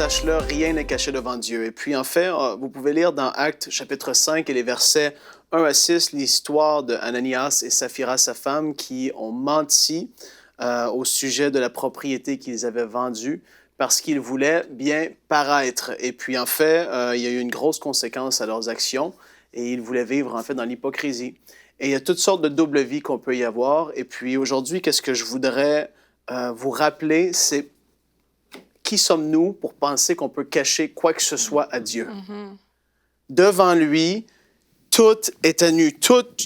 sache-le, rien n'est caché devant Dieu. Et puis en fait, vous pouvez lire dans Actes chapitre 5 et les versets 1 à 6 l'histoire de Ananias et Saphira, sa femme, qui ont menti au sujet de la propriété qu'ils avaient vendue parce qu'ils voulaient bien paraître. Et puis en fait, il y a eu une grosse conséquence à leurs actions et ils voulaient vivre en fait dans l'hypocrisie. Et il y a toutes sortes de double vies qu'on peut y avoir. Et puis aujourd'hui, qu'est-ce que je voudrais vous rappeler, c'est qui sommes-nous pour penser qu'on peut cacher quoi que ce soit à Dieu? Devant lui, tout est à nu.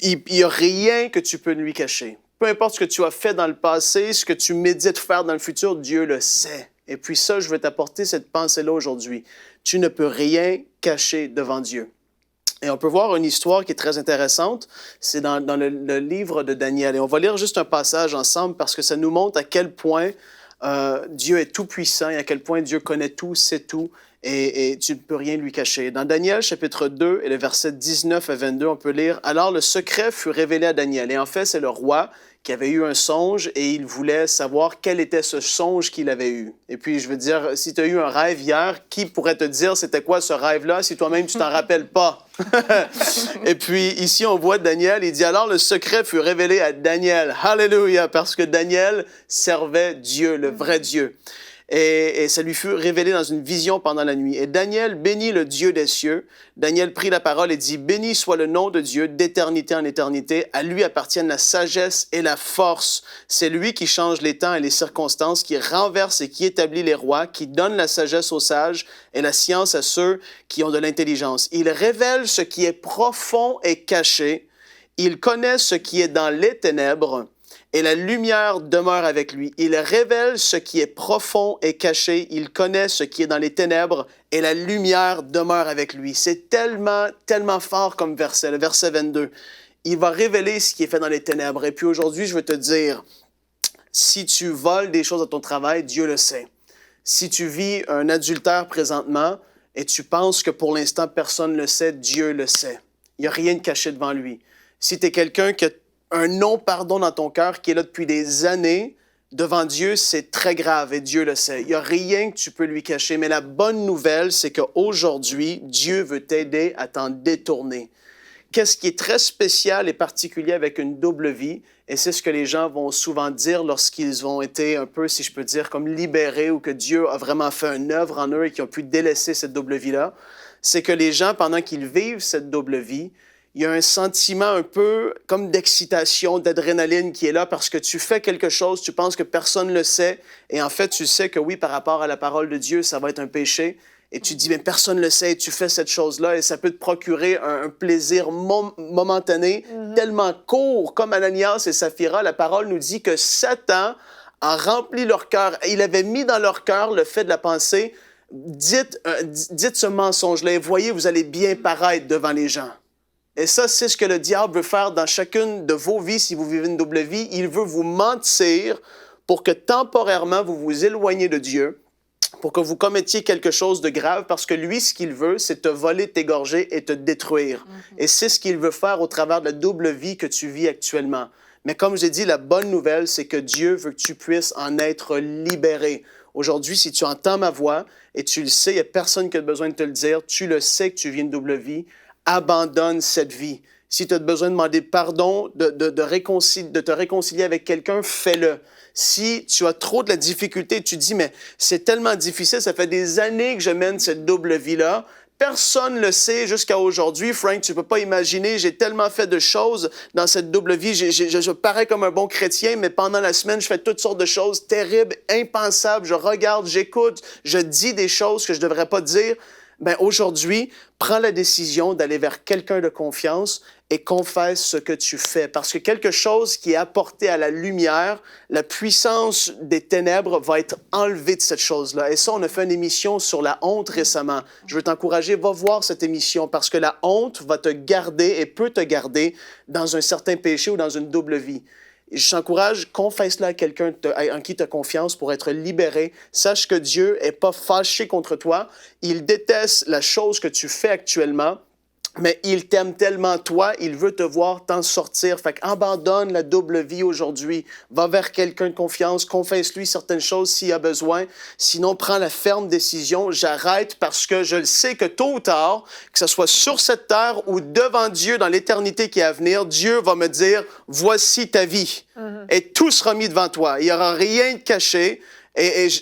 Il n'y a rien que tu peux lui cacher. Peu importe ce que tu as fait dans le passé, ce que tu médites faire dans le futur, Dieu le sait. Et puis ça, je veux t'apporter cette pensée-là aujourd'hui. Tu ne peux rien cacher devant Dieu. Et on peut voir une histoire qui est très intéressante. C'est dans le livre de Daniel. Et on va lire juste un passage ensemble parce que ça nous montre à quel point Dieu est tout-puissant et à quel point Dieu connaît tout, sait tout, et tu ne peux rien lui cacher. Dans Daniel, chapitre 2, et le verset 19 à 22, on peut lire « Alors le secret fut révélé à Daniel. » Et en fait, c'est le roi qui avait eu un songe et il voulait savoir quel était ce songe qu'il avait eu. Et puis, je veux dire, si tu as eu un rêve hier, qui pourrait te dire c'était quoi ce rêve-là si toi-même tu t'en rappelles pas? Et puis, ici, on voit Daniel, il dit « Alors le secret fut révélé à Daniel. » Alléluia, parce que Daniel servait Dieu, le vrai Dieu. Et ça lui fut révélé dans une vision pendant la nuit. Et Daniel bénit le Dieu des cieux. Daniel prit la parole et dit, « Béni soit le nom de Dieu d'éternité en éternité. À lui appartiennent la sagesse et la force. C'est lui qui change les temps et les circonstances, qui renverse et qui établit les rois, qui donne la sagesse aux sages et la science à ceux qui ont de l'intelligence. Il révèle ce qui est profond et caché. Il connaît ce qui est dans les ténèbres. Et la lumière demeure avec lui. Il révèle ce qui est profond et caché. Il connaît ce qui est dans les ténèbres et la lumière demeure avec lui. » C'est tellement, tellement fort comme verset, le verset 22. Il va révéler ce qui est fait dans les ténèbres. Et puis aujourd'hui, je veux te dire, si tu voles des choses à ton travail, Dieu le sait. Si tu vis un adultère présentement et tu penses que pour l'instant, personne ne le sait, Dieu le sait. Il n'y a rien de caché devant lui. Si tu es quelqu'un qui a un non-pardon dans ton cœur qui est là depuis des années, devant Dieu, c'est très grave et Dieu le sait. Il n'y a rien que tu peux lui cacher. Mais la bonne nouvelle, c'est qu'aujourd'hui, Dieu veut t'aider à t'en détourner. Qu'est-ce qui est très spécial et particulier avec une double vie, et c'est ce que les gens vont souvent dire lorsqu'ils ont été un peu, si je peux dire, comme libérés ou que Dieu a vraiment fait une œuvre en eux et qu'ils ont pu délaisser cette double vie-là, c'est que les gens, pendant qu'ils vivent cette double vie, il y a un sentiment un peu comme d'excitation, d'adrénaline qui est là parce que tu fais quelque chose, tu penses que personne ne le sait et en fait, tu sais que oui, par rapport à la parole de Dieu, ça va être un péché et tu dis, mais personne ne le sait et tu fais cette chose-là et ça peut te procurer un plaisir momentané tellement court comme Ananias et Saphira. La parole nous dit que Satan a rempli leur cœur. Il avait mis dans leur cœur le fait de la pensée, dites ce mensonge-là et voyez, vous allez bien paraître devant les gens. Et ça, c'est ce que le diable veut faire dans chacune de vos vies si vous vivez une double vie. Il veut vous mentir pour que temporairement, vous vous éloigniez de Dieu, pour que vous commettiez quelque chose de grave, parce que lui, ce qu'il veut, c'est te voler, t'égorger et te détruire. Et c'est ce qu'il veut faire au travers de la double vie que tu vis actuellement. Mais comme j'ai dit, la bonne nouvelle, c'est que Dieu veut que tu puisses en être libéré. Aujourd'hui, si tu entends ma voix et tu le sais, il n'y a personne qui a besoin de te le dire, tu le sais que tu vis une double vie, abandonne cette vie. Si tu as besoin de demander pardon, de te réconcilier avec quelqu'un, fais-le. Si tu as trop de la difficulté, tu te dis, mais c'est tellement difficile, ça fait des années que je mène cette double vie-là, personne ne le sait jusqu'à aujourd'hui. Frank, tu ne peux pas imaginer, j'ai tellement fait de choses dans cette double vie. Je parais comme un bon chrétien, mais pendant la semaine, je fais toutes sortes de choses terribles, impensables. Je regarde, j'écoute, je dis des choses que je ne devrais pas dire. Ben aujourd'hui, prends la décision d'aller vers quelqu'un de confiance et confesse ce que tu fais. Parce que quelque chose qui est apporté à la lumière, la puissance des ténèbres va être enlevée de cette chose-là. Et ça, on a fait une émission sur la honte récemment. Je veux t'encourager, va voir cette émission parce que la honte va te garder et peut te garder dans un certain péché ou dans une double vie. Je t'encourage, confesse-le à quelqu'un en qui tu as confiance pour être libéré. Sache que Dieu n'est pas fâché contre toi. Il déteste la chose que tu fais actuellement. Mais il t'aime tellement toi, il veut te voir t'en sortir. Fait qu'abandonne la double vie aujourd'hui. Va vers quelqu'un de confiance, confesse-lui certaines choses s'il a besoin. Sinon, prends la ferme décision. J'arrête parce que je le sais que tôt ou tard, que ce soit sur cette terre ou devant Dieu dans l'éternité qui est à venir, Dieu va me dire, voici ta vie. Et tout sera mis devant toi. Il n'y aura rien de caché.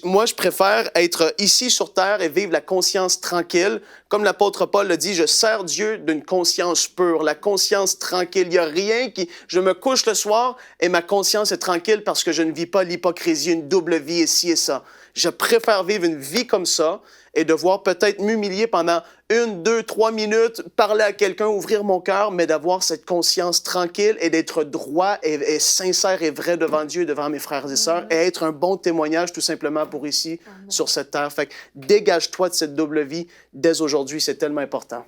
Moi, je préfère être ici sur terre et vivre la conscience tranquille. Comme l'apôtre Paul le dit, je sers Dieu d'une conscience pure, la conscience tranquille. Il n'y a rien qui... Je me couche le soir et ma conscience est tranquille parce que je ne vis pas l'hypocrisie, une double vie ici et ça. Je préfère vivre une vie comme ça et devoir peut-être m'humilier pendant 1, 2, 3 minutes, parler à quelqu'un, ouvrir mon cœur, mais d'avoir cette conscience tranquille et d'être droit et sincère et vrai devant Dieu, devant mes frères et sœurs, et être un bon témoignage tout simplement pour ici, sur cette terre. Fait que dégage-toi de cette double vie dès aujourd'hui, c'est tellement important.